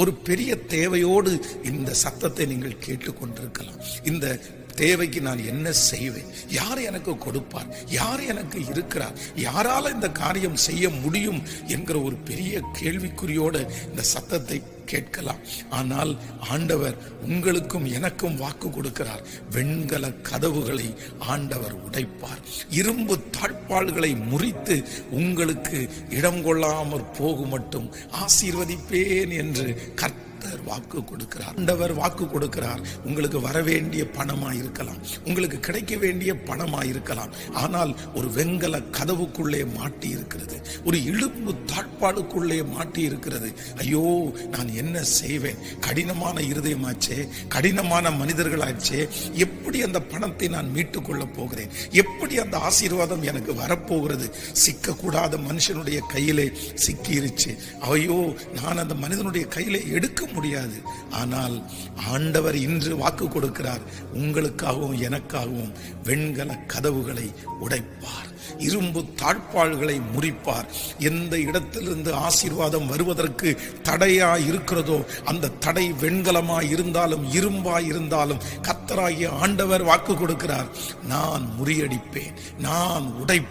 ஒரு பெரிய தேவையோடு இந்த சத்தத்தை நீங்கள் கேட்டுக்கொண்டிருக்கலாம். இந்த தேவைக்கு நான் என்ன செய்வேன்? யார் எனக்கு கொடுப்பார்? யார் எனக்கு இருக்கிறார்? யாரால இந்த காரியம் செய்ய முடியும் என்கிற ஒரு பெரிய கேள்விக்குறியோடு இந்த சத்தத்தை கேட்கலாம். ஆனால் ஆண்டவர் உங்களுக்கும் எனக்கும் வாக்கு கொடுக்கிறார். வெண்கல கதவுகளை ஆண்டவர் உடைப்பார். இரும்பு தாழ்பாள்களை முறித்து உங்களுக்கு இடம் கொள்ளாமற் போகும் மட்டும் ஆசீர்வதிப்பேன் என்று வாக்கு கொடுக்கிறார். ஆண்டவர் வாக்கு கொடுக்கிறார். உங்களுக்கு வரவேண்டிய பணமா இருக்கலாம், உங்களுக்கு கிடைக்க வேண்டிய பணமா இருக்கலாம். ஆனால் ஒரு வெண்கல கதவுக்குள்ளே மாட்டி இருக்கிறது, ஒரு இழுப்பு தாழ்பாளுக்குள்ளே மாட்டி இருக்கிறது. ஐயோ, நான் என்ன செய்வேன்? கடினமான இருதயமாச்சே, கடினமான மனிதர்களாச்சே, எப்படி அந்த பணத்தை நான் மீட்டுக் கொள்ள போகிறேன்? எப்படி அந்த ஆசீர்வாதம் எனக்கு வரப்போகிறது? சிக்கக்கூடாத மனுஷனுடைய கையிலே சிக்கிருச்சு. ஐயோ, நான் அந்த மனிதனுடைய கையிலே எடுக்க முடியாது. ஆனால் ஆண்டவர் இன்று வாக்கு கொடுக்கிறார். உங்களுக்காகவும் எனக்காகவும் வெண்கல கதவுகளை உடைப்பார், இரும்பு தாழ்பாள்களை முறிப்பார். எந்த இடத்திலிருந்து ஆசீர்வாதம் வருவதற்கு தடையா இருக்கிறதோ அந்த தடை வெண்கலமாய் இருந்தாலும் இரும்பாய் இருந்தாலும் கர்த்தராகிய ஆண்டவர் வாக்கு கொடுக்கிறார். நான் முறியடிப்பேன், நான் உடைப்பேன்.